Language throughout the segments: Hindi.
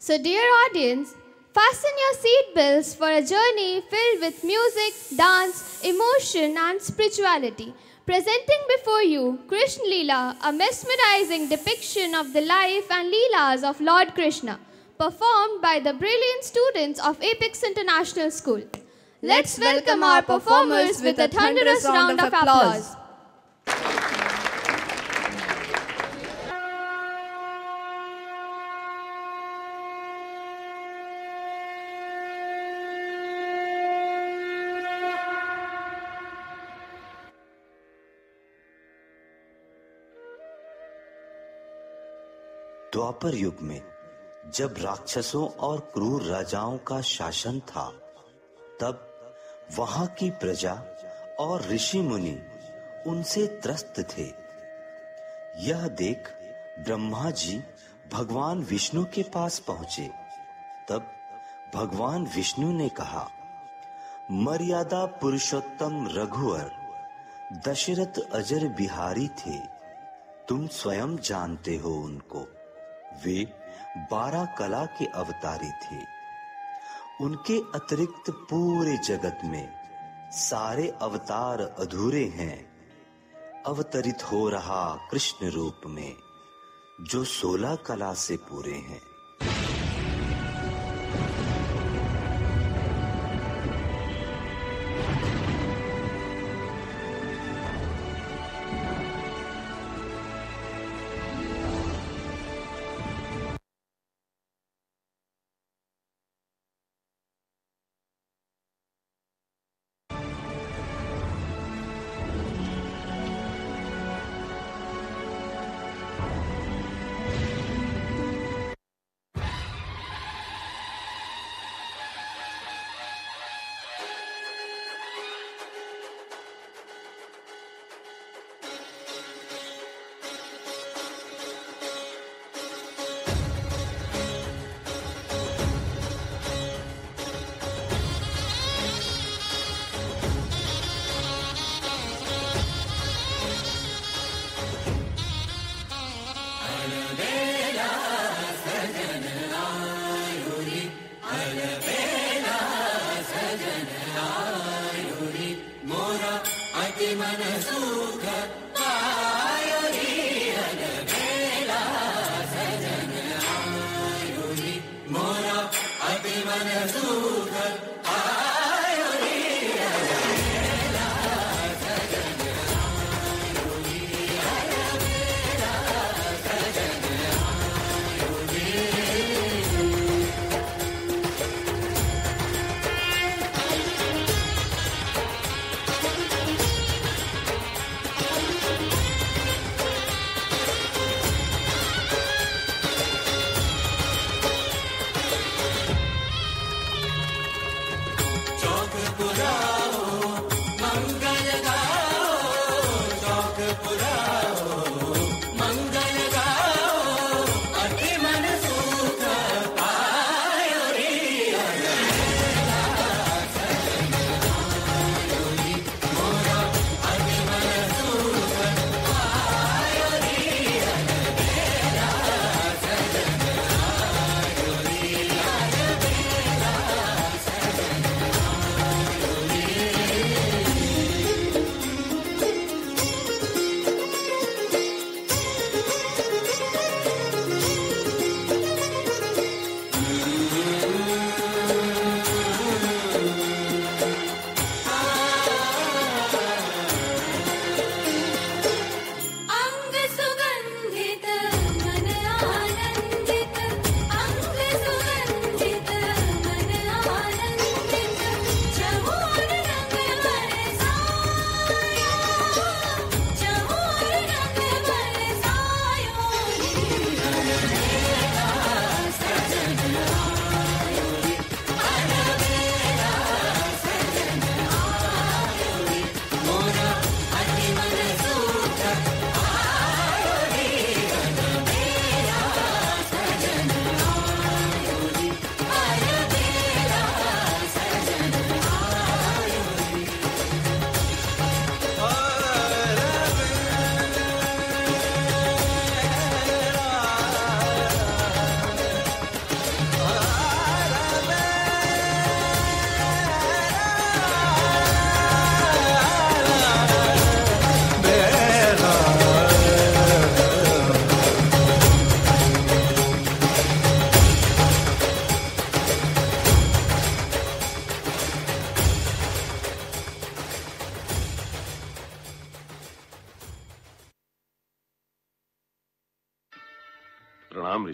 So, dear audience, fasten your seatbelts for a journey filled with music, dance, emotion, and spirituality. Presenting before you Krishna Leela, a mesmerizing depiction of the life and Leelas of Lord Krishna, performed by the brilliant students of Apex International School. Let's welcome our performers with a thunderous round of applause. द्वापर युग में जब राक्षसों और क्रूर राजाओं का शासन था, तब वहां की प्रजा और ऋषि मुनि उनसे त्रस्त थे। यह देख ब्रह्मा जी भगवान विष्णु के पास पहुंचे। तब भगवान विष्णु ने कहा, मर्यादा पुरुषोत्तम रघुवर दशरथ अजर बिहारी थे, तुम स्वयं जानते हो उनको। वे 12 कला के अवतारी थे। उनके अतिरिक्त पूरे जगत में सारे अवतार अधूरे हैं। अवतरित हो रहा कृष्ण रूप में जो 16 कला से पूरे हैं।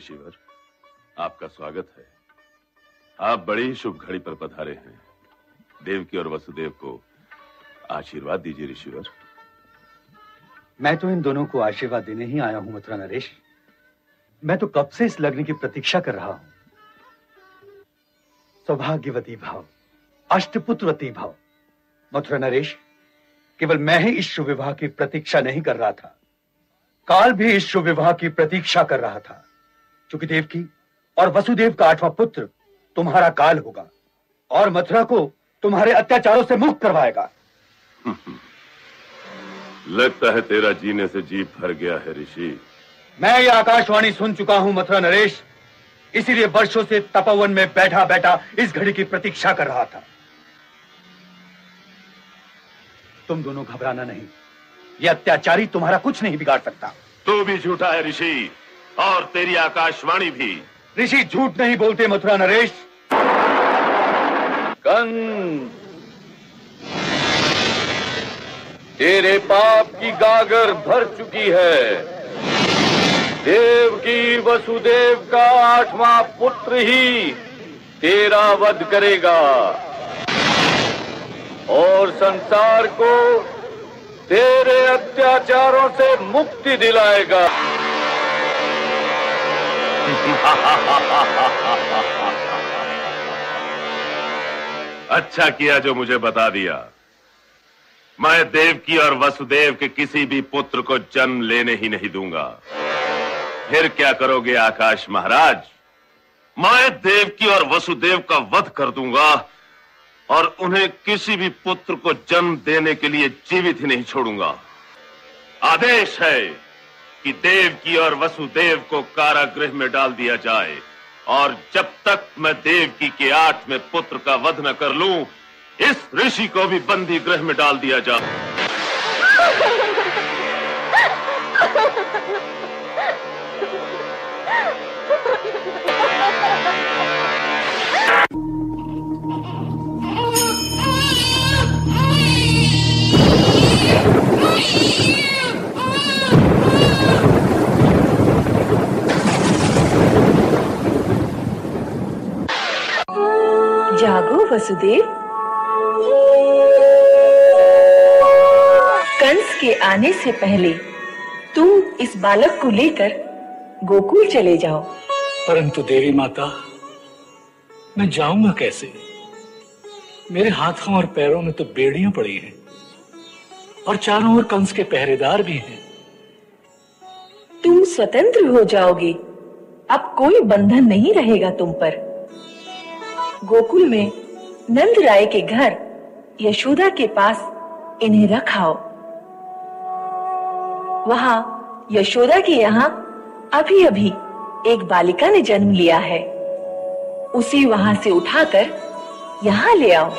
ऋषिवर, आपका स्वागत है। आप बड़ी ही शुभ घड़ी पर पधारे हैं। देवकी और वसुदेव को आशीर्वाद दीजिए ऋषिवर। मैं तो इन दोनों को आशीर्वाद देने ही आया हूं मथुरा नरेश। मैं तो कब से इस लग्न की प्रतीक्षा कर रहा हूं। सौभाग्यवती भाव, अष्टपुत्रवती भाव। मथुरा नरेश, केवल मैं ही इस शुभ विवाह की प्रतीक्षा नहीं कर रहा था, काल भी इस शुभ विवाह की प्रतीक्षा कर रहा था। क्योंकि देवकी और वसुदेव का 8वां पुत्र तुम्हारा काल होगा और मथुरा को तुम्हारे अत्याचारों से मुक्त करवाएगा। लगता है तेरा जीने से जी भर गया है ऋषि। मैं यह आकाशवाणी सुन चुका हूं मथुरा नरेश, इसीलिए वर्षों से तपोवन में बैठा बैठा इस घड़ी की प्रतीक्षा कर रहा था। तुम दोनों घबराना नहीं, यह अत्याचारी तुम्हारा कुछ नहीं बिगाड़ सकता। तू भी झूठा है ऋषि, और तेरी आकाशवाणी भी। ऋषि झूठ नहीं बोलते मथुरा नरेश। कंस, तेरे पाप की गागर भर चुकी है। देवकी वसुदेव का 8वां पुत्र ही तेरा वध करेगा और संसार को तेरे अत्याचारों से मुक्ति दिलाएगा। अच्छा किया जो मुझे बता दिया। मैं देवकी और वसुदेव के किसी भी पुत्र को जन्म लेने ही नहीं दूंगा। फिर क्या करोगे आकाश महाराज? मैं देवकी और वसुदेव का वध कर दूंगा और उन्हें किसी भी पुत्र को जन्म देने के लिए जीवित ही नहीं छोड़ूंगा। आदेश है कि देवकी और वसुदेव को कारागृह में डाल दिया जाए और जब तक मैं देवकी के 8वें पुत्र का वध न कर लूं, इस ऋषि को भी बंदी गृह में डाल दिया जाए। जागो वसुदेव, कंस के आने से पहले तुम इस बालक को लेकर गोकुल चले जाओ। परंतु देवी माता, मैं जाऊंगा कैसे? मेरे हाथों और पैरों में तो बेड़ियां पड़ी हैं और चारों ओर कंस के पहरेदार भी हैं। तुम स्वतंत्र हो जाओगे, अब कोई बंधन नहीं रहेगा तुम पर। गोकुल में नंद राय के घर यशोदा के पास इन्हें रखाओ। वहां यशोदा के यहाँ अभी अभी एक बालिका ने जन्म लिया है, उसे वहां से उठाकर यहाँ ले आओ।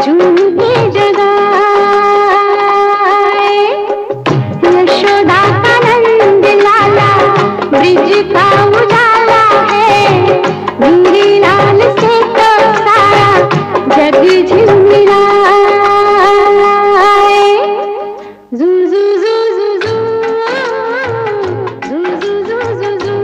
झूम के जगाए। यशोदा का नंद लाला ब्रिज का उजाला है, मेरे लाल से तो सारा जग झिलमिलाए। जू जू जू जू जू जू जू जू जू जू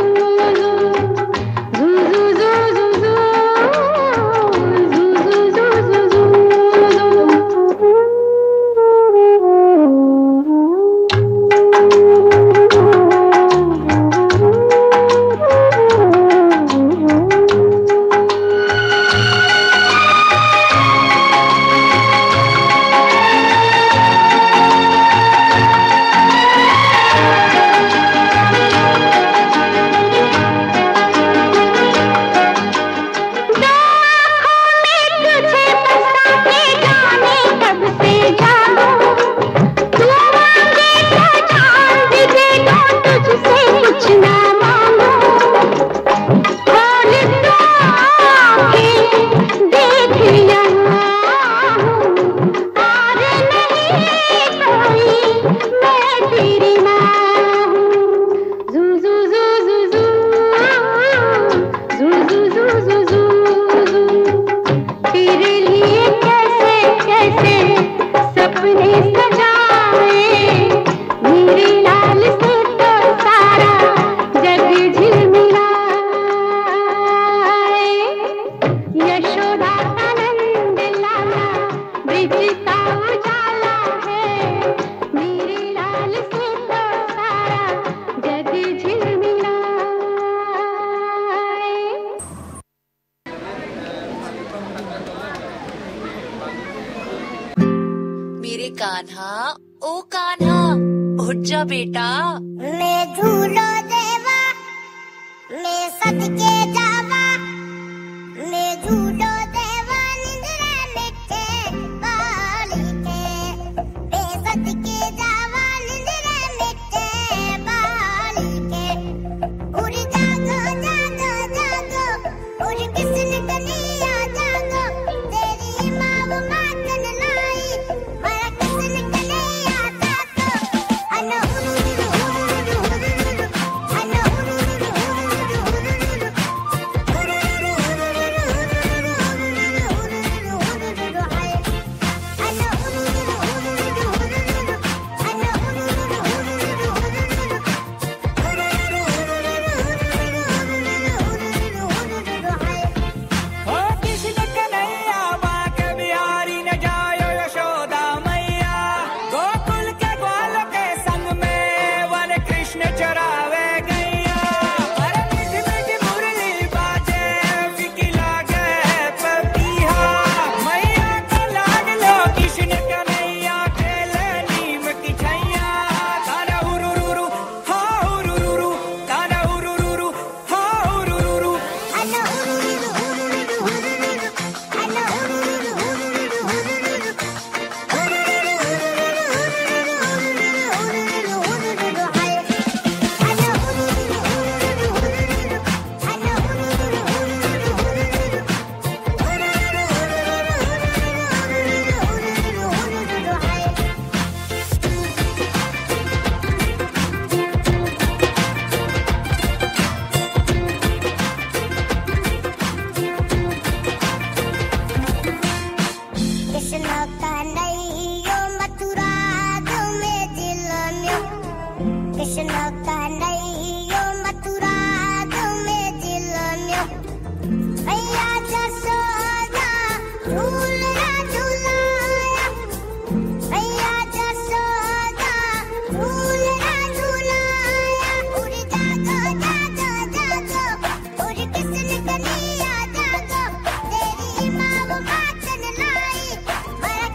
कान्हा, ओ कान्हा, उठ जा बेटा। मैं झूलो देवा, मैं सदके जावा, मैं झूलो देवा निंद्रा मिटे बालिके, मैं सदके जावा निंद्रा मिटे बालिके। उड़ जागो जागो जागो, उड़ किसन कनिया जागो, तेरी माँ वो मातन लाई, मारा किसन कनिया जागो। अनो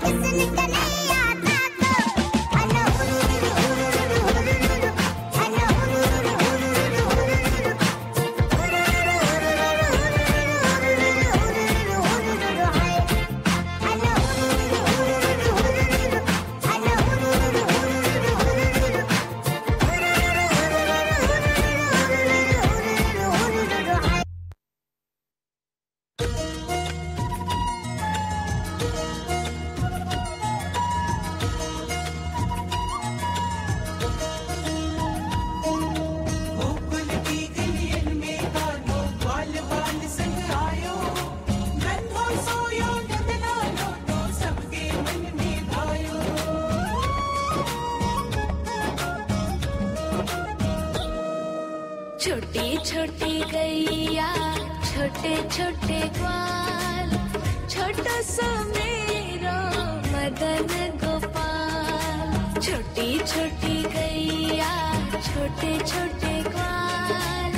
किसने छोटी छोटी गैया छोटे छोटे ग्वाल छोटा सा मेरो मदन गोपाल छोटी छोटी गैया छोटे छोटे ग्वाल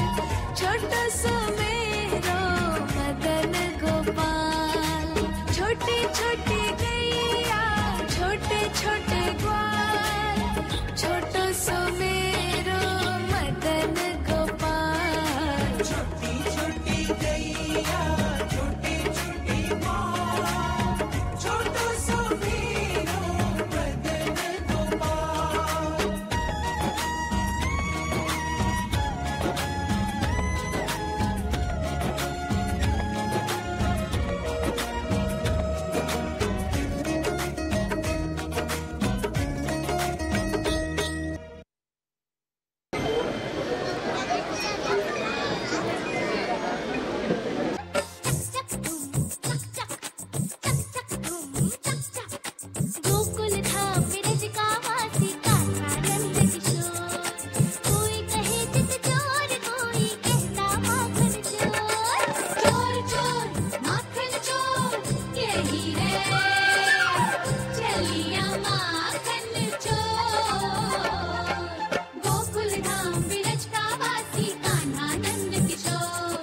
छोटा सा मेरो मदन गोपाल छोटी छोटी गैया छोटे छोटे ग्वाल छोटा सा मेरो मदन गोपाल छोटी छोटी गैया छोटे छोटे ग्वाल छोटा सा मेरो मदन गोपाल गोकुल धाम ब्रज का वासी कान्हा नंद किशोर कोई कहे चित चोर कोई कहता माखन चोर चोर चोर माखन चोर यही है चलिया माखन चोर गोकुल धाम ब्रज का वासी कान्हा नंद किशोर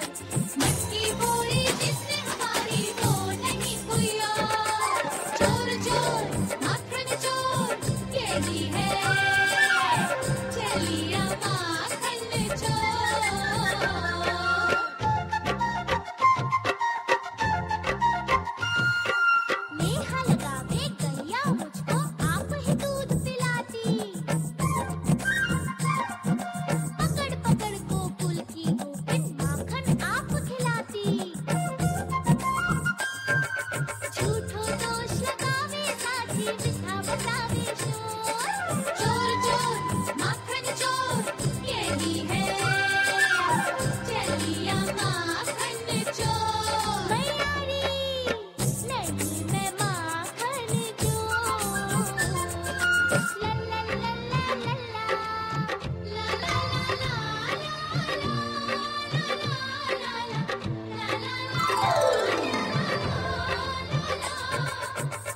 मटकी फोड़ी जिसने हमारी वो नहीं कोई और चोर चोर माखन चोर यही है चलिया माखन चोर नेहा लगावे गैया मुझको आप ही दूध पिलाती पकड़ पकड़ गोकुल की गोपिन माखन आप खिलाती झूठो दोष लगावे साथी बिठा बतावे शोर चोर चोर माखन चोर यही है चलिया माखन चोर भैयारी नहीं मैं माखन चोर ला ला ला ला ला ला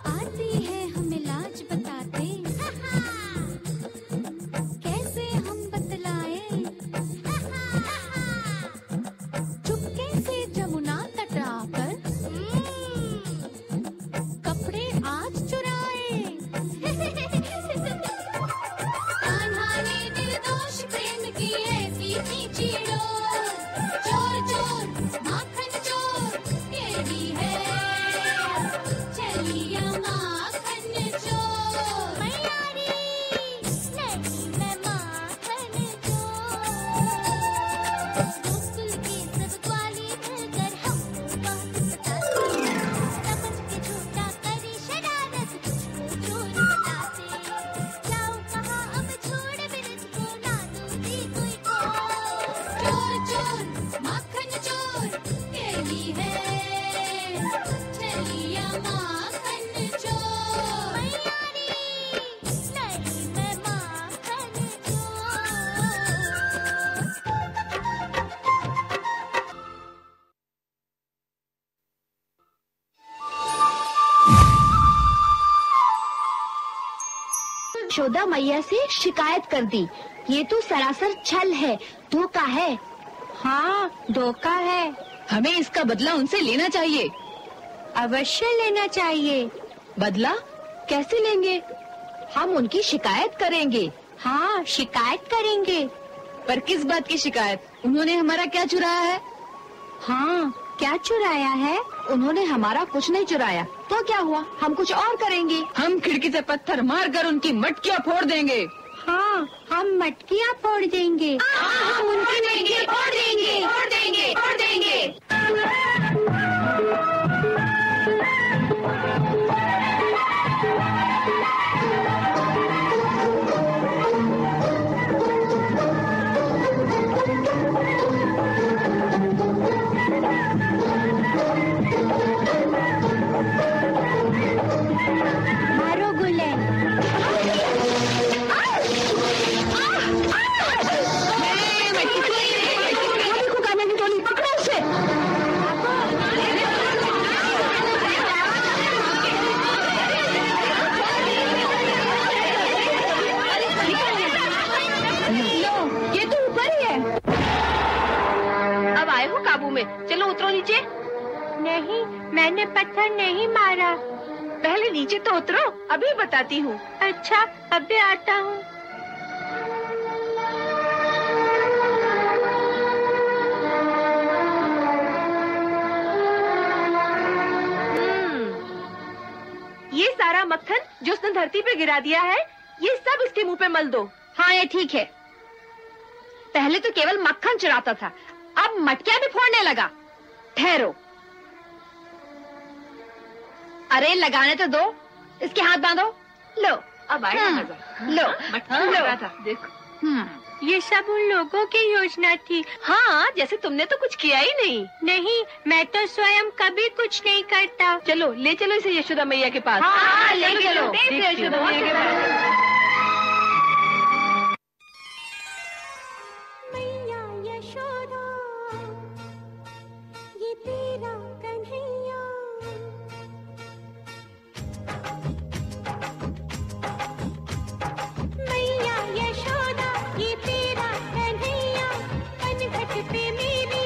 आती है हमें लाज बताते कैसे हम बतलाए चुपके से जमुना तट आकर कपड़े आज चुराए कान्हा ने निर्दोष प्रेम की ऐसी नीची डोर चोर चोर माखन चोर यही है चलिया माखन चोर भैयारी नहीं मैं माखन चोर गोकुल के सब ग्वाली मिलकर हमको बात बताते समझ के झूठा करी शरारत तुझको चोर बताते जाओ कहाँ अब छोड़ ब्रज को ना दूधी कोई को चोर चोर माखन चोर यही है चलिया माखन चोर भैयारी नहीं मैं माखन यशोदा मैया से शिकायत कर दी। ये तो सरासर छल है, धोखा है। हाँ, धोखा है। हमें इसका बदला उनसे लेना चाहिए। अवश्य लेना चाहिए। बदला कैसे लेंगे? हम उनकी शिकायत करेंगे। हाँ, शिकायत करेंगे। पर किस बात की शिकायत? उन्होंने हमारा क्या चुराया है? हाँ, क्या चुराया है? उन्होंने हमारा कुछ नहीं चुराया। तो क्या हुआ? हम कुछ और करेंगे। हम खिड़की से पत्थर मारकर उनकी मटकियाँ फोड़ देंगे। हाँ, हम मटकियाँ फोड़ देंगे। हम उनकी मटकियाँ फोड़ देंगे, फोड़ देंगे, फोड़ देंगे। मारो गुलेन। सारा। पहले नीचे तो उतरो, अभी बताती हूँ। अच्छा, अभी आता हूँ। ये सारा मक्खन जो उसने धरती पे गिरा दिया है, ये सब उसके मुंह पे मल दो। हाँ, ये ठीक है। पहले तो केवल मक्खन चुराता था, अब मटकियां भी फोड़ने लगा। ठहरो, अरे लगाने तो दो, इसके हाथ बांधो। लो, अब आया मजा। लो, मटकी लगा था, देखो। ये सब उन लोगों की योजना थी। हाँ, जैसे तुमने तो कुछ किया ही नहीं। नहीं, मैं तो स्वयं कभी कुछ नहीं करता। चलो, ले चलो इसे यशोदा मैया के पास। हाँ, ले चलो यशोदा मैया के पास। मैया यशोदा, ये तेरा कन्हैया। मैया यशोदा, ये तेरा कन्हैया। कनखट पे मेरी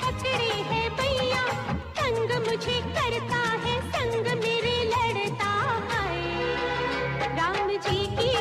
पकड़े है भैया। तंग मुझे करता है, संग मेरे लड़ता है। राम जी की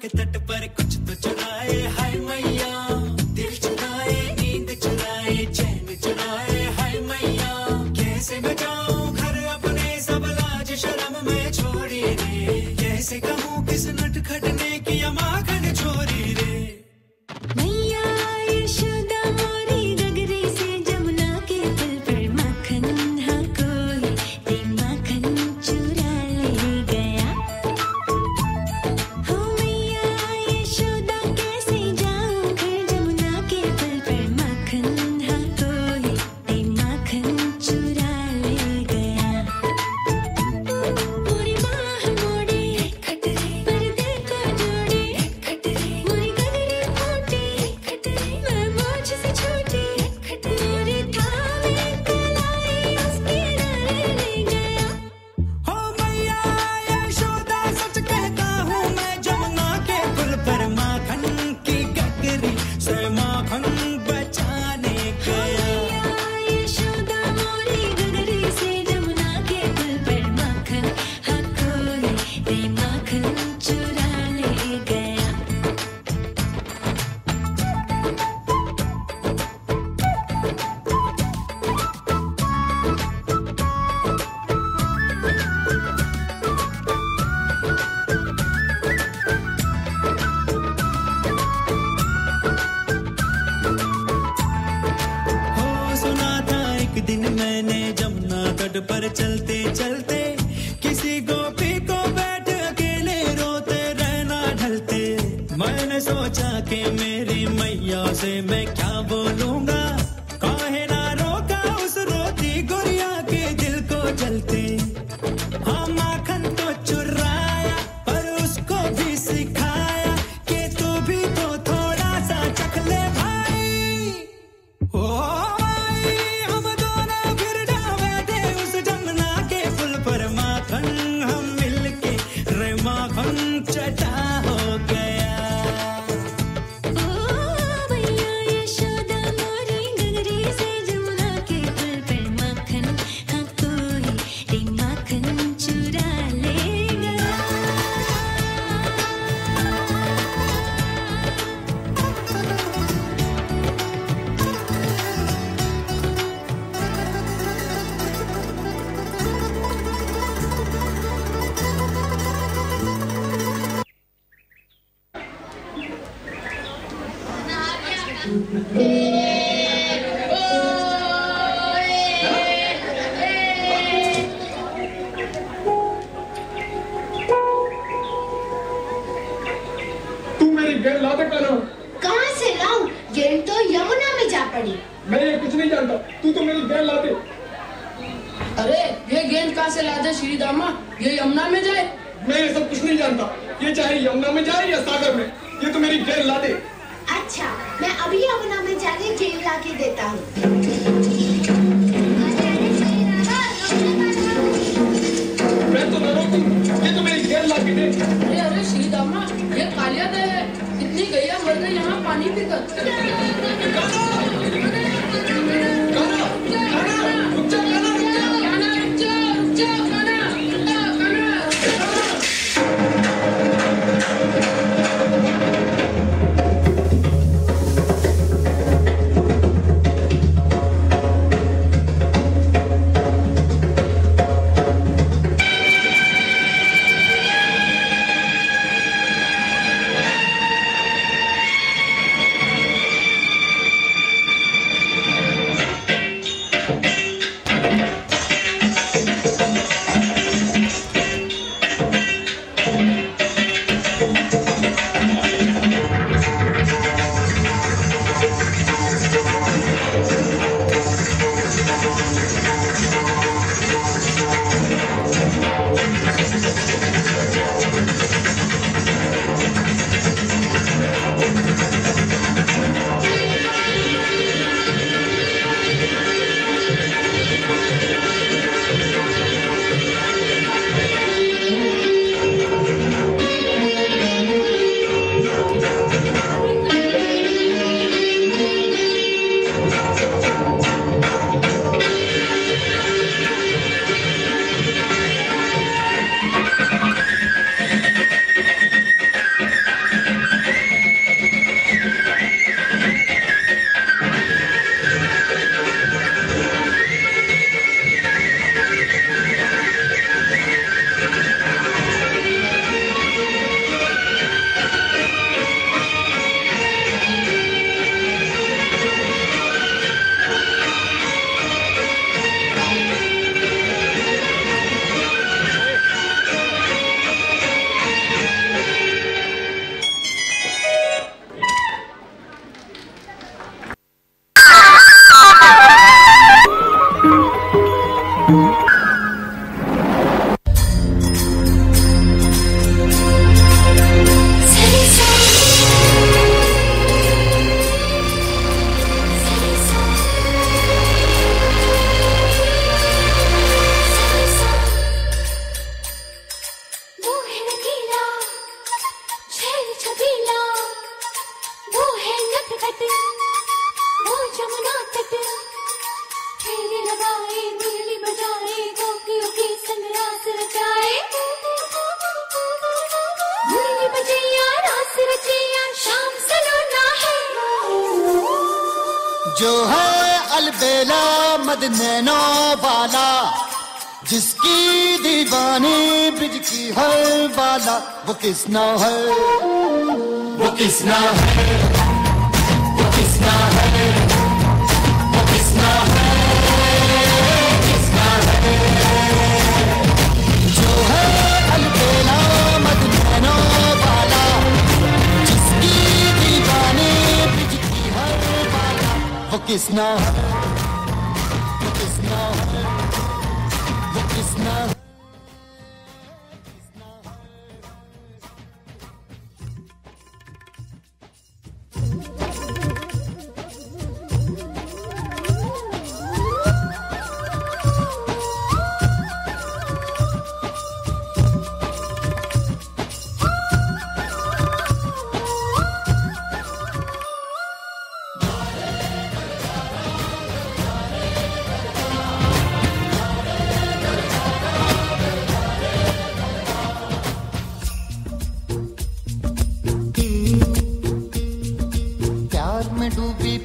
के तट पर कुछ तो चुराए, हाय मैया दिल चुराए, नींद चुराए, चैन चुराए, हाय मैया कैसे बचाऊं घर अपने सब लाज शर्म में छोड़ी रे, कैसे कहूँ किस नटखट ने किया माखन छोरी रे। मैया यशोदा मोरी गगरी से जमुना के पुल पर माखन हाँ कोई रे माखन चुरा ले गया। हो मैया यशोदा कैसे जाऊं घर जमुना के पुल पर माखन हाँ कोई रे माखन चुरा ले गया। पूरी बाह मोड़ी खटरे पर्दे को जोड़े खटरे मोरी गगरी फूटी खटरे मैं बोझ से छोटी खटरे थामे कलाई उसकी डाले ले गया। हो मैया यशोदा सच कहता हूँ मैं जमुना के पुल पर माखन की गगरी से माखन बचाने गया। यशोदा मोरी गगरी से जमुना के पुल पर माखन हाँ कोई रे माखन चुरा ले गया। हो सुना था एक दिन मैंने जमुना तट पर चलते चलते किसी गोपी को बैठ अकेले रोते रहना ढलते। मैंने सोचा कि मेरी मैया से मैं क्या बोलूंगा, काहे ना रोका उस रोती गुड़िया के दिल को जलते। हाँ माखन तो चुराया पर उसको भी सिखाया कि तू भी तो थोड़ा सा चख ले भाई। ओ भाई हम दोनों फिर डावे थे उस जमुना के पुल पर माखन हम मिलके रे माखन चटा हो गया। ओ मैया यशोदा मोरी गगरी से जमुना के पुल पर माखन हाँ कोई रे माखन चुरा ले गया। तू मेरी गेंद ला दे करो। कहाँ से लाऊं? गेंद तो यमुना में जा पड़ी। मैं ये कुछ नहीं जानता, तू तो मेरी गेंद ला दे। अरे ये गेंद कहाँ से ला दे श्री दामा, ये यमुना में जाए। मैं ये सब कुछ नहीं जानता, ये चाहे यमुना में जाए या सागर में, ये तो मेरी गेंद ला दे। अच्छा, मैं अभी यमुना में जाके गेंद ला के देता हूँ। मैं तो न रोकूं, ये तो मेरी गेंद ला के दे। अरे अरे श्री दामा, ये कालिया दे है, इतनी गैया मर गई यहाँ पानी पीकर। जो है अलबेला मदनैनो वाला, जिसकी दीवानी ब्रिज की हर वाला, वो किसना है, वो किसना है, वो किसना है, वो किसना है, किसना है। जो है अलबेला मदनैनो वाला, जिसकी दीवानी ब्रिज की हर वाला, वो किसना है, वो किसना है, वो किसना है।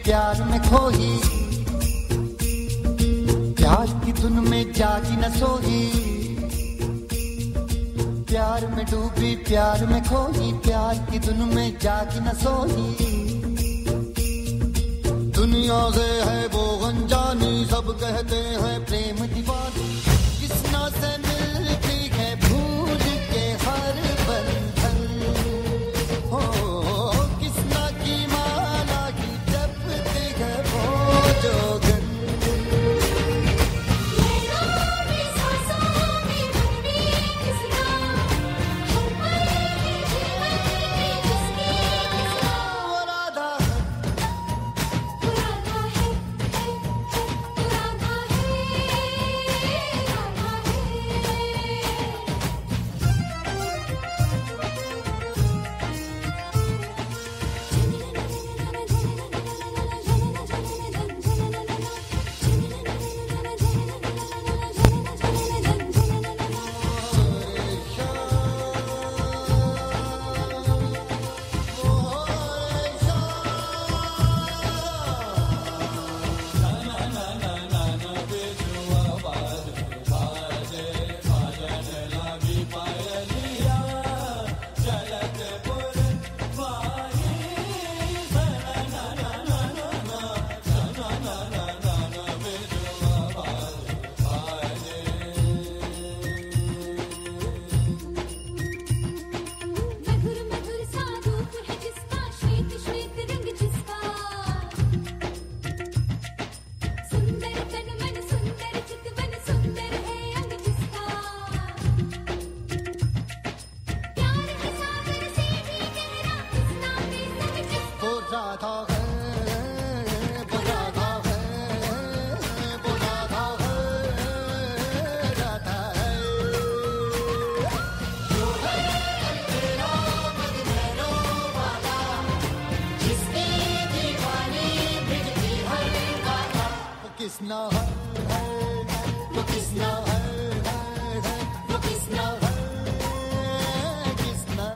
प्यार में खोई, प्यार की धुन में जागी न सोई, प्यार में डूबी प्यार में खोई, प्यार की धुन में जागी न सोई। दुनिया से है वो अनजानी, सब कहते हैं प्रेम दीवानी, किसना से मिलती है भूल के हर बंधन, हो किसना की माला की जपती है वो जोगन। किसना है, वो किसना है, वो किसना है, किसना।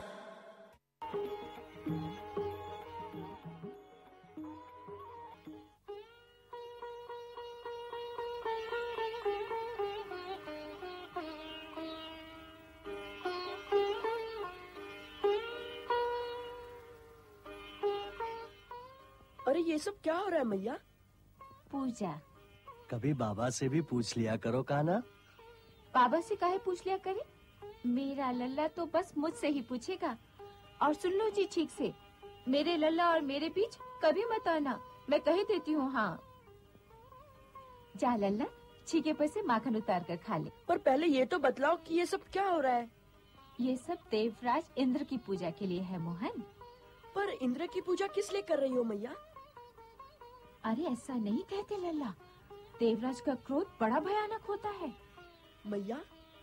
अरे ये सब क्या हो रहा है मैया? पूजा। कभी बाबा से भी पूछ लिया करो कान्हा। बाबा से काहे पूछ लिया करे? मेरा लल्ला तो बस मुझसे ही पूछेगा। और सुन लो जी ठीक से, मेरे लल्ला और मेरे बीच कभी मत आना, मैं कह देती हूँ। हाँ जा लल्ला, छीके पर से माखन उतार कर खा ले। पर पहले ये तो बतलाओ कि ये सब क्या हो रहा है? ये सब देवराज इंद्र की पूजा के लिए है मोहन। पर इंद्र की पूजा किस लिए कर रही हो मैया? अरे ऐसा नहीं कहते लल्ला, देवराज का क्रोध बड़ा भयानक होता है। मैया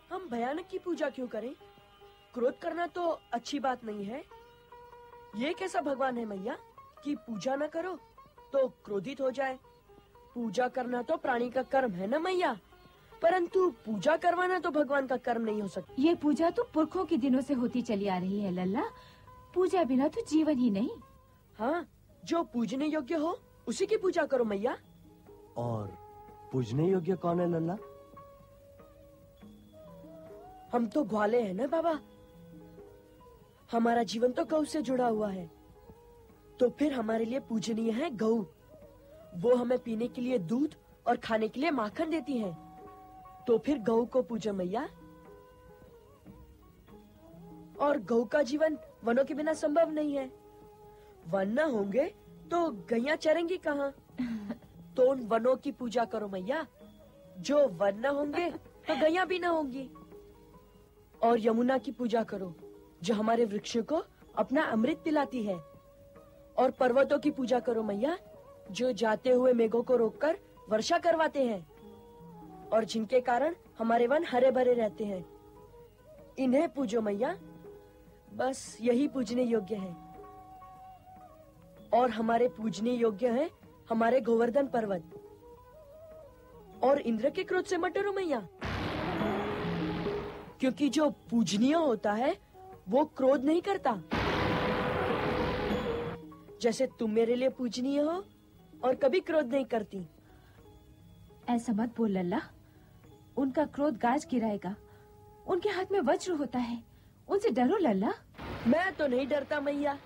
हम भयानक की पूजा क्यों करें? क्रोध करना तो अच्छी बात नहीं है। ये कैसा भगवान है मैया कि पूजा न करो तो क्रोधित हो जाए? पूजा करना तो प्राणी का कर्म है ना मैया, परंतु पूजा करवाना तो भगवान का कर्म नहीं हो सकता। ये पूजा तो पुरखों के दिनों से होती चली आ रही है लल्ला, पूजा बिना तो जीवन ही नहीं। हाँ, जो पूजने योग्य हो उसी की पूजा करो मैया। और पूजने योग्य कौन है लल्ला? हम तो ग्वाले हैं ना बाबा, हमारा जीवन तो गौ से जुड़ा हुआ है, तो फिर हमारे लिए पूजनीय है गौ। वो हमें पीने के लिए दूध और खाने के लिए माखन देती हैं, तो फिर गौ को पूजो मैया। और गौ का जीवन वनों के बिना संभव नहीं है। वन न होंगे तो गैया चरेंगी कहाँ? तो उन वनों की पूजा करो मैया। जो वन न होंगे तो गैया भी न होंगी। और यमुना की पूजा करो, जो हमारे वृक्षों को अपना अमृत पिलाती है। और पर्वतों की पूजा करो मैया, जो जाते हुए मेघों को रोककर वर्षा करवाते हैं और जिनके कारण हमारे वन हरे भरे रहते हैं। इन्हें पूजो मैया, बस यही पूजने योग्य है। और हमारे पूजने योग्य है हमारे गोवर्धन पर्वत। और इंद्र के क्रोध से मत डरो मैया, क्योंकि जो पूजनीय होता है वो क्रोध नहीं करता। जैसे तुम मेरे लिए पूजनीय हो और कभी क्रोध नहीं करती। ऐसा मत बोल लल्ला, उनका क्रोध गाज गिराएगा। उनके हाथ में वज्र होता है, उनसे डरो लल्ला। मैं तो नहीं डरता मैया।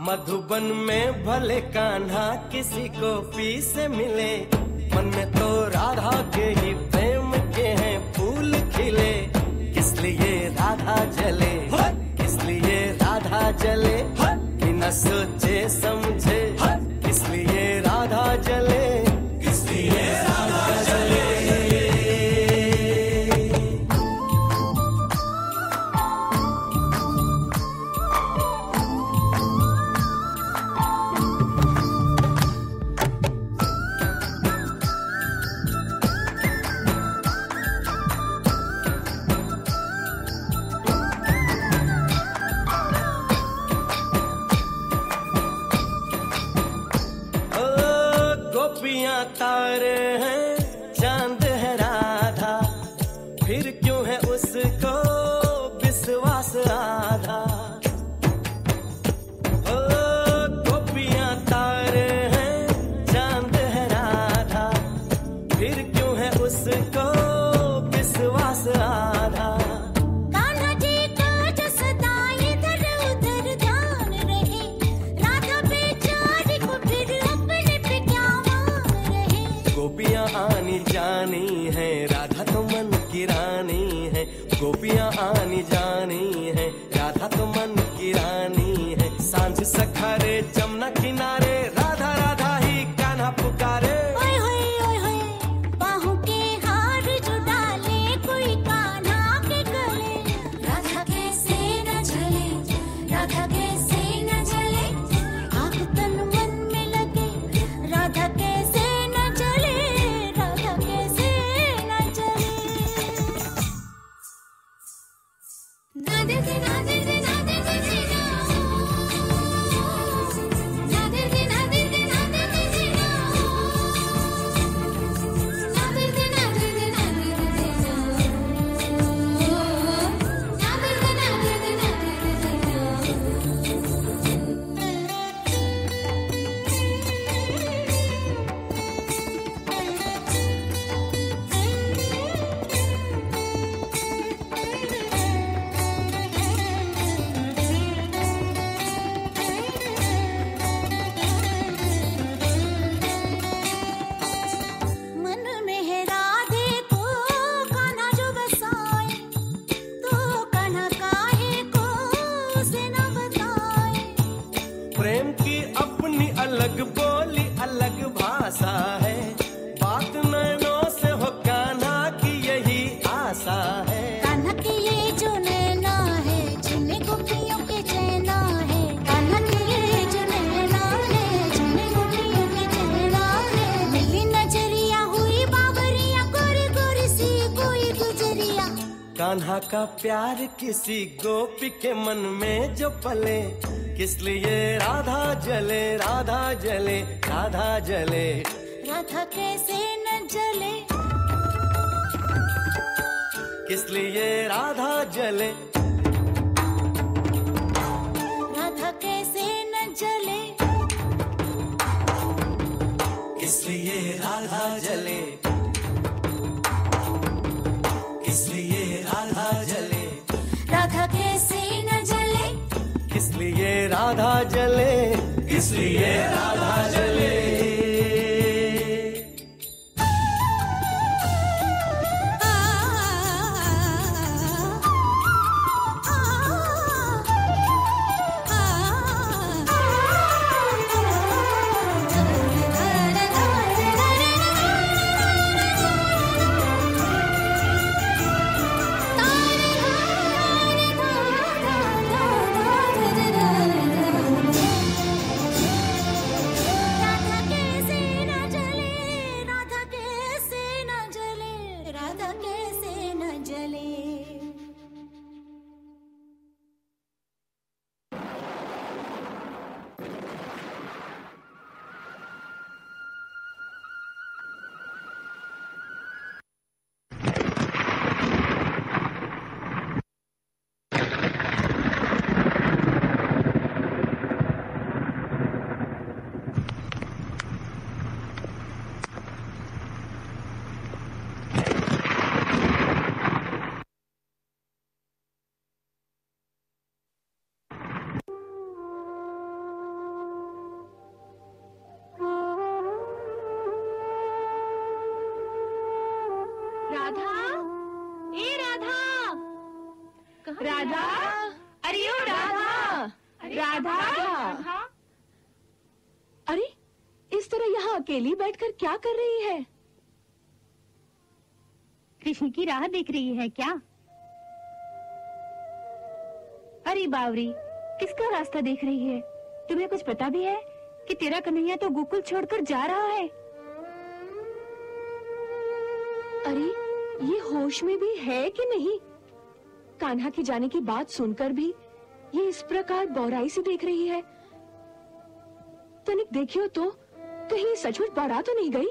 मधुबन में भले कान्हा किसी को पी से मिले, मन में तो राधा के ही प्रेम के हैं फूल खिले। किस लिए राधा जले, किस लिए राधा जले, बिना सोचे समझे किस लिए राधा जले, किस लिए राधा जले। तारे हैं चांद है राधा, फिर क्यों है उसको विश्वास आधा। ओ गोपियां तारे हैं चांद है राधा, फिर क्यों है उसको विश्वास आधा। कान्हा जी का जो सदा इधर उधर ध्यान रहे, राधा बेचारी को फिर अपने पे क्या गोपियां आनी जानी है, राधा तो मन की रानी है। गोपियां आनी जानी है, राधा तो मन की रानी है। सांझ सखारे जमुना किनारे, राधा राधा ही कान्हा पुकारे। ओए होए ओए होए, बाहों के हार जो डाले कोई कान्हा के गले। राधा कैसे न जले, राधा कैसे न जले, आग तन मन में लगे। राधा कैसे न जले, राधा कैसे न जले। ना दे दे ना दे दे ना दे दे दे ना, ना दे दे ना दे दे ना दे दे दे ना, ना दे दे ना दे दे ना दे दे दे ना, ना दे दे ना दे दे ना दे दे दे। कान्हा का प्यार किसी गोपी के मन में जो पले, किस लिए राधा जले राधा जले राधा जले। राधा कैसे न जले, किस लिए राधा जले, राधा कैसे न जले, किस लिए राधा जले, किस लिए राधा जले, राधा कैसे न जले, किस लिए राधा जले, किस लिए राधा जले। राधा, अरे ओ राधा, राधा। अरे इस तरह यहाँ अकेली बैठकर क्या कर रही है? कृष्ण की राह देख रही है क्या? अरे बावरी, किसका रास्ता देख रही है? तुम्हें कुछ पता भी है कि तेरा कन्हैया तो गोकुल छोड़कर जा रहा है? अरे ये होश में भी है कि नहीं? कान्हा के जाने की बात सुनकर भी ये इस प्रकार बौराई से देख रही है। तनिक देखियो तो, कहीं सचमुच बौरा तो नहीं गई?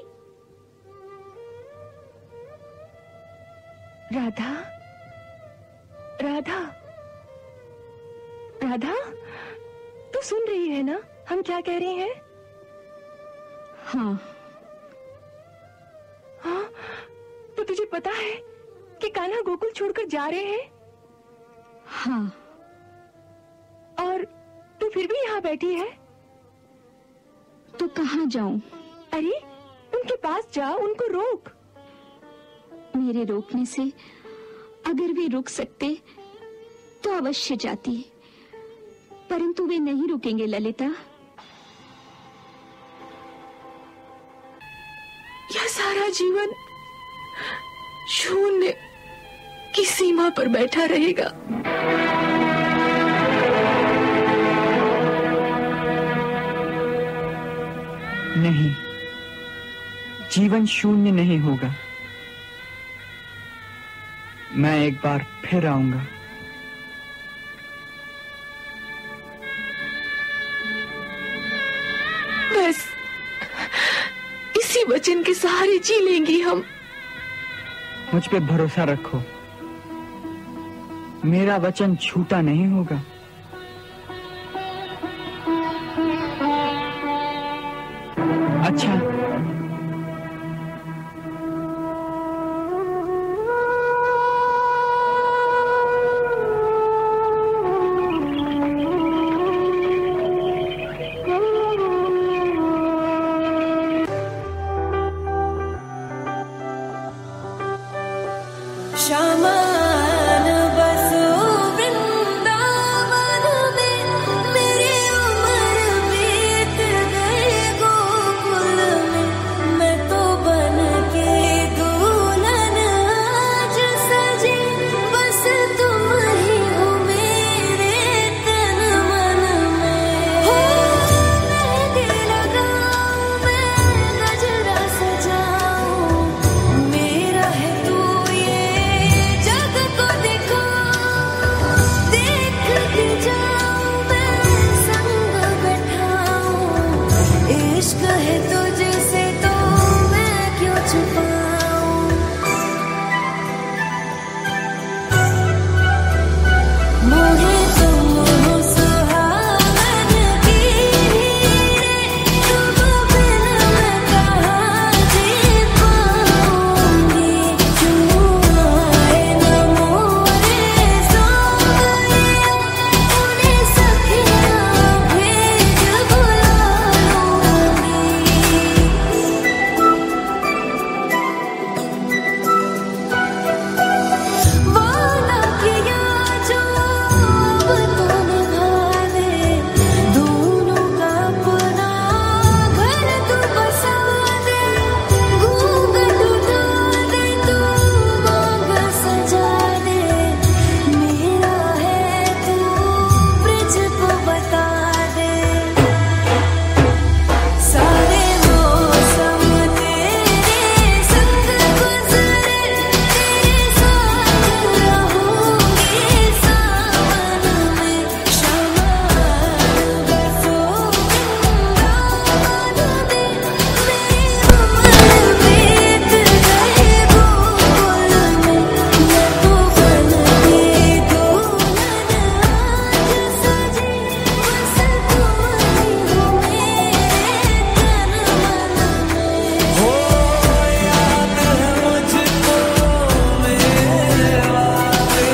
राधा, राधा, राधा, तू सुन रही है ना हम क्या कह रहे हैं? हाँ। हाँ, तो तुझे पता है कि कान्हा गोकुल छोड़कर जा रहे हैं? हाँ। और तू फिर भी यहाँ बैठी है? तो कहाँ जाऊं? अरे उनके पास जा, उनको रोक। मेरे रोकने से अगर वे रुक सकते तो अवश्य जाती, परंतु वे नहीं रुकेंगे ललिता। यह सारा जीवन शून्य की सीमा पर बैठा रहेगा। नहीं, जीवन शून्य नहीं होगा। मैं एक बार फिर आऊंगा। बस इसी वचन के सहारे जी लेंगी हम। मुझ पे भरोसा रखो, मेरा वचन झूठा नहीं होगा। अच्छा, श्यामान बसु वृंदावन, मोहे तुम हो सुहावन की हीरे, तुम बिन मैं कहाँ जी पाऊंगी। क्यों आए न मोरे सोया, उन्हें सखियाँ भेज बुला लूंगी। वादा किया जो अब तो निभा दे, दोनों का अपना घर तू बसा दे। घूंघट उठा दे तू मांग सजा दे, मेरा है तू ब्रिज को बता दे। सारे मौसम तेरे संग गुजरे, तेरे साथ रहूंगी सावन में। शमान बसो वृंदावन में, मेरी उम्र बीत गई गोकुल में। मैं तो बन के दुल्हन आज सजी, बस तुम ही हो मेरे तन मन में। हो याद है मुझको मेरे वाले,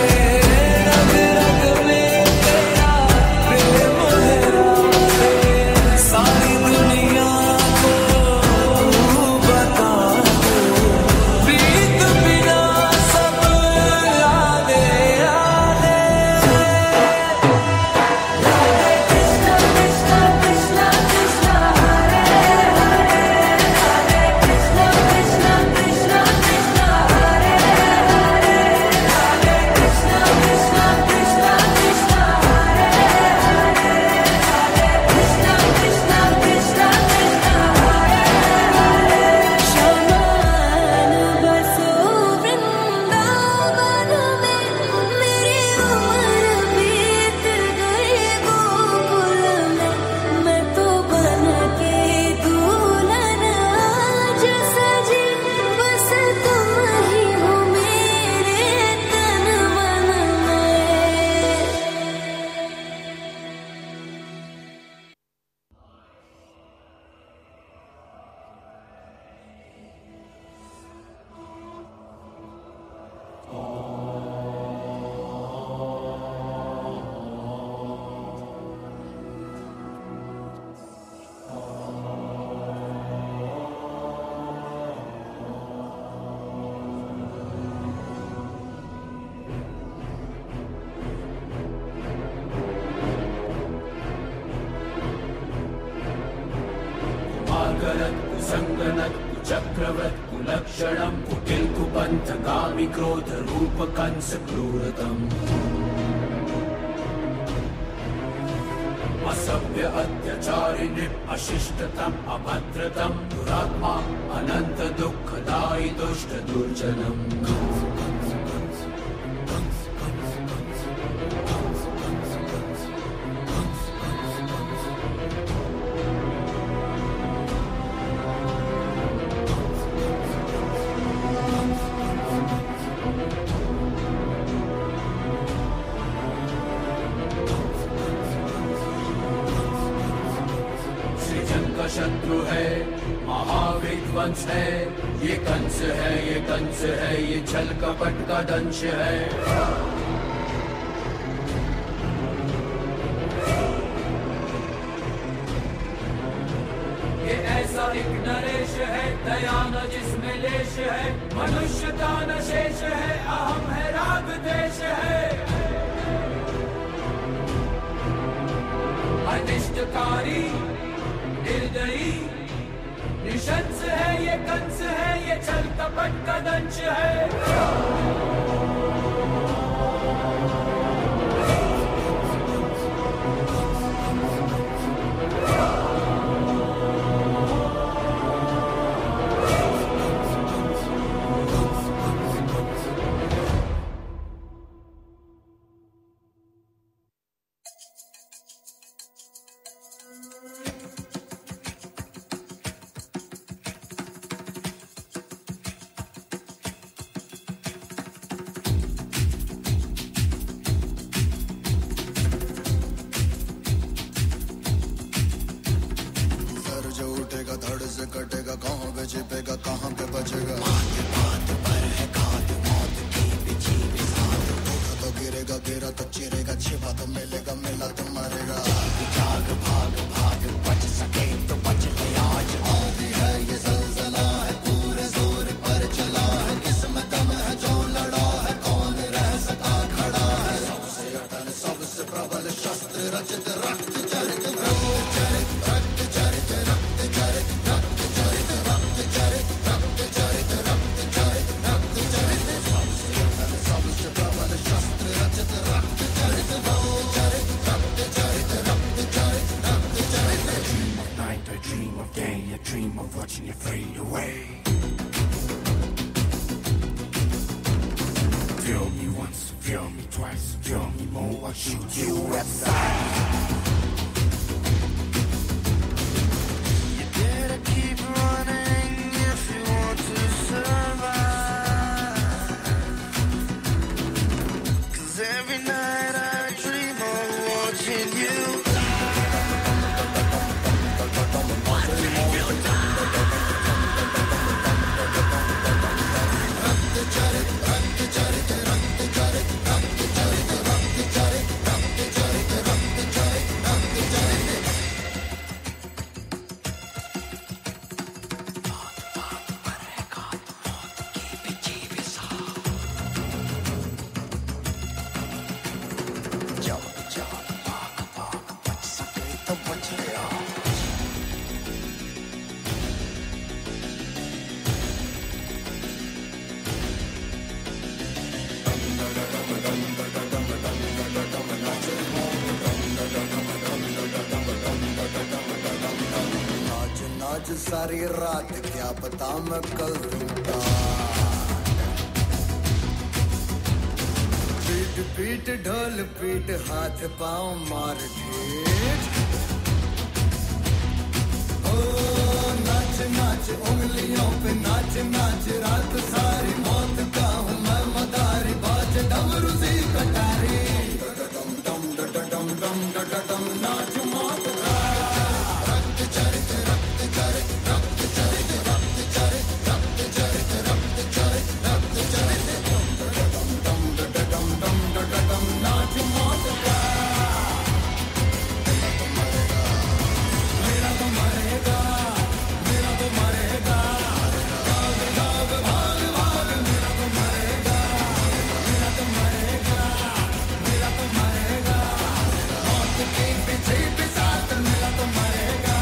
रग रग में तेरा प्रेम है राधे। सारी दुनिया को बता दो, प्रीत बिना सब यादें यादें। कृष्णा कृष्णा कृष्णा कृष्णा हरे हरे, हरे कृष्णा कृष्णा कृष्णा कृष्णा हरे हरे, हरे कृष्णा कृष्णा कृष्णा कृष्णा हरे हरे, हरे कृष्णा कृष्णा कृष्णा कृष्णा हरे हरे। शमान बसो वृंदावन में, मेरी उम्र बीत गई गोकुल में। मैं तो बन के दुल्हन आज सजी, बस तुम ही हो मेरे तन मन में। कुमार्गरत् कुसङ्गनत् कुचक्रवत् कुलक्षणं कुटिल कुपन्थगामि क्रोध रूप कंस क्रूरतम्। असभ्य अत्याचारि नृप अशिष्टतम अभद्रतम दुरात्मा अनंत दुःखदायि दुष्ट दुर्जनम्। सृजन का शत्रु है, महाविध्वंस है, ये कंस है, ये कंस है, ये छल कपट का दंश है। ये ऐसा एक नरेश है, दया न जिसमें लेश है, मनुष्यता न शेष है, अहम है राग देश है। अनिष्टकारी निर्दयी निशंस है, ये कंस है, ये छल कपट का दंश है। तेरा तो चिरेगा छिपा तो मिलेगा मिला तो मरेगा जाग भाग भाग बच सके तो बच ले आज आदि है ये ज़लज़ला है पूरे जोर पर चला है किस्मत दम है जो लड़ा है कौन रह सका खड़ा है सबसे अटल सबसे प्रबल शस्त्र रचित रक्त चरित रक्त चरित रक्त चरित रक्त चरित रक्त चरित रक्त चरित रक्त चरित रक्त चरित रक्त चरित सबसे अटल सबसे प्रबल शस्त्र रचित रक्त चरित रक्त चरित रक्त चरित रक्त चरित रक्त चरित I dream of night, I dream of day, I dream of watching you fade away. Feel me once, feel me twice, feel me more, I'll shoot you outside. You better keep running if you want to survive. 'Cause every night I dream of watching you. आज सारी रात क्या पता मैं कल दूंगा पीट पीट ढोल पीट हाथ पाँव मार ढीठ ओ नाच नाच उंगलियों पे नाच नाच रात सारी मौत का हूँ मैं मदारी बाज डमरू सी कटारी डम डम डम डम डम डम नाच मौत का रक्त चरित रक्त चरित रक्त चरित रक्त चरित रक्त चरित रक्त चरित रक्त चरित डम डम डम डम डम नाच मौत का मेरा तो मरेगा मेरा तो मरेगा भाग भाग भाग भाग मेरा तो मरेगा मेरा तो मरेगा मेरा तो मरेगा मौत के पीछे साथ मेरा तो मरेगा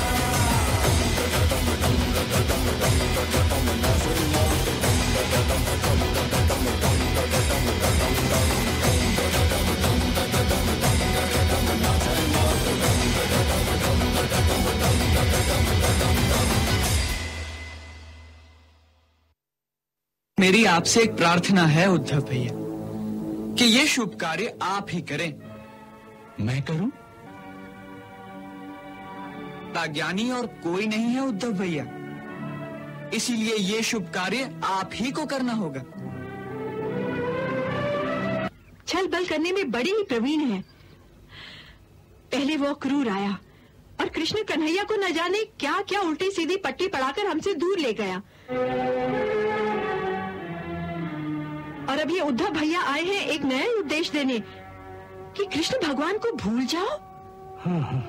मेरी आपसे एक प्रार्थना है उद्धव भैया कि ये शुभ कार्य आप ही करें। मैं करूं? ज्ञानी और कोई नहीं है उद्धव भैया, इसीलिए ये शुभ कार्य आप ही को करना होगा। छल बल करने में बड़ी ही प्रवीण है। पहले वो क्रूर आया और कृष्ण कन्हैया को न जाने क्या क्या उल्टी सीधी पट्टी पढ़ाकर हमसे दूर ले गया, और अब ये उद्धव भैया आए हैं एक नया उपदेश देने कि कृष्ण भगवान को भूल जाओ। हाँ हाँ।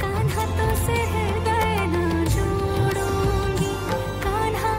कान्हा तो से हृदय न जोड़ूंगी, कान्हा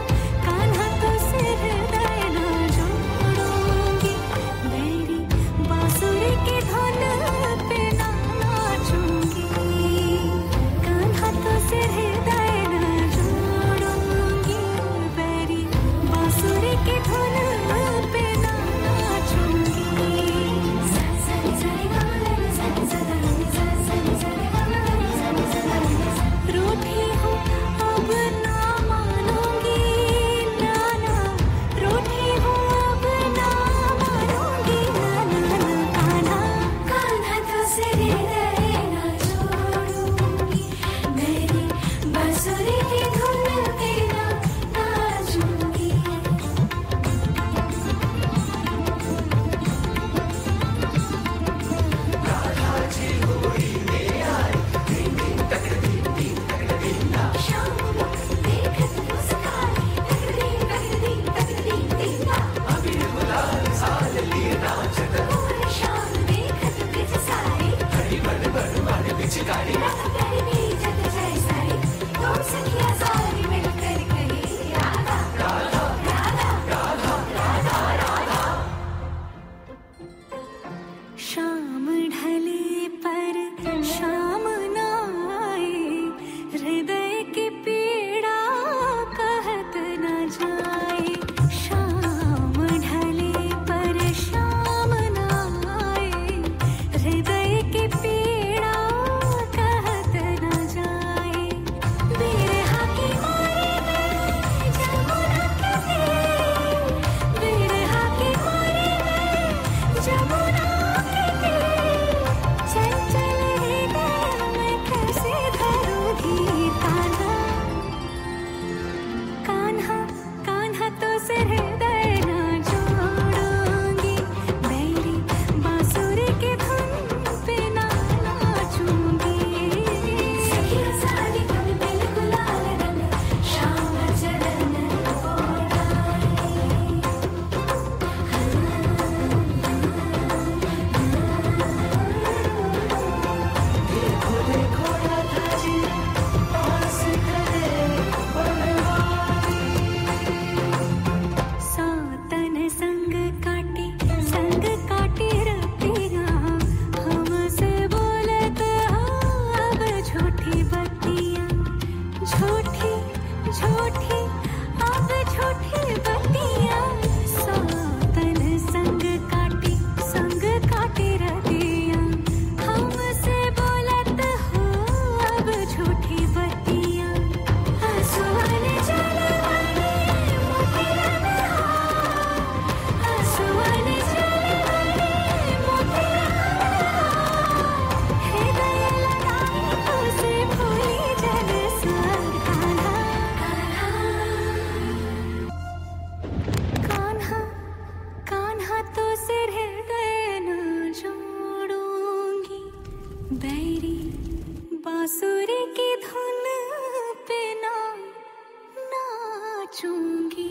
नाचूंगी।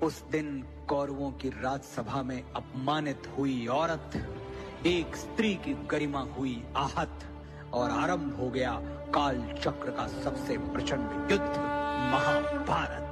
उस दिन कौरवों की राजसभा में अपमानित हुई औरत, एक स्त्री की गरिमा हुई आहत और आरंभ हो गया काल चक्र का सबसे प्रचंड युद्ध, महाभारत।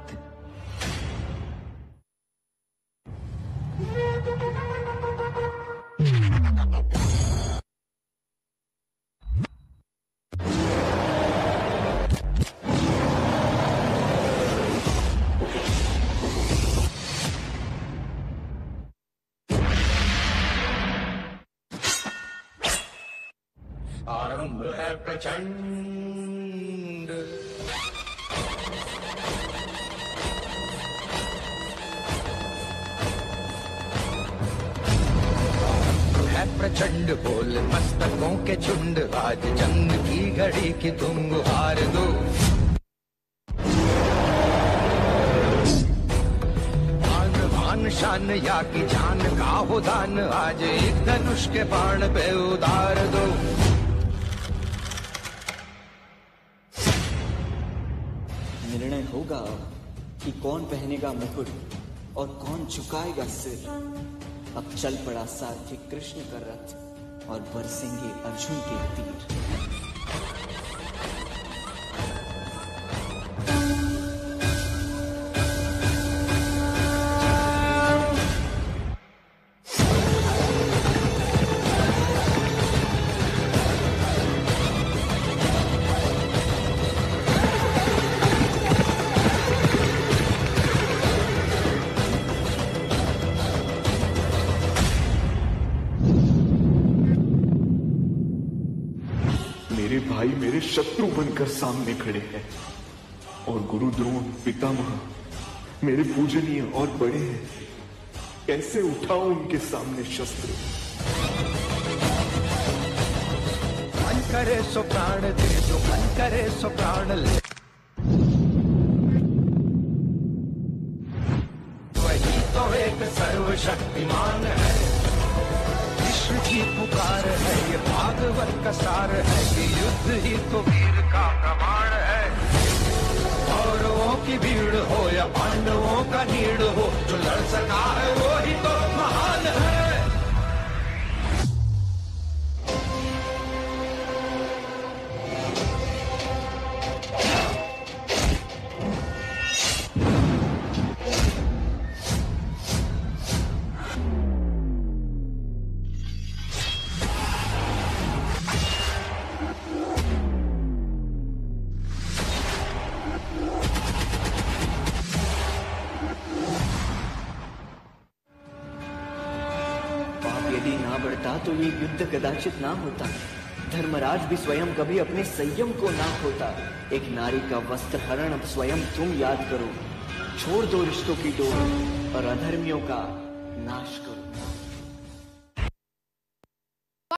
आरंभ है प्रचंड, है प्रचंड बोल मस्तकों के झुंड, आज जंग की घड़ी की तुम गुहार दो। आन भान शान या की जान का हो दान, आज एक धनुष के बाण पे उतार दो। निर्णय होगा कि कौन पहनेगा मुकुट और कौन झुकाएगा सिर। अब चल पड़ा सारथी कृष्ण का रथ और बरसेंगे अर्जुन के तीर। मेरे भाई मेरे शत्रु बनकर सामने खड़े हैं और गुरु द्रोण पितामह मेरे पूजनीय और बड़े हैं। कैसे उठाऊं उनके सामने शस्त्र? मन करे सो प्राण दे दो, मन करे सो प्राण ले। वही तो एक सर्वशक्तिमान है, विश्व की पुकार है, ये भागवत का सार है कि युद्ध ही तो वीर का प्रमाण है। कौरवों की भीड़ हो या पांडवों का नीड़ हो, जो लड़ सका है वो ही तो महान है। यदि ना बढ़ता तो ये युद्ध कदाचित ना होता। धर्मराज भी स्वयं कभी अपने संयम को ना खोता। एक नारी का वस्त्र हरण अब स्वयं तुम याद करो। छोड़ दो रिश्तों की डोर और अधर्मियों का नाश करो।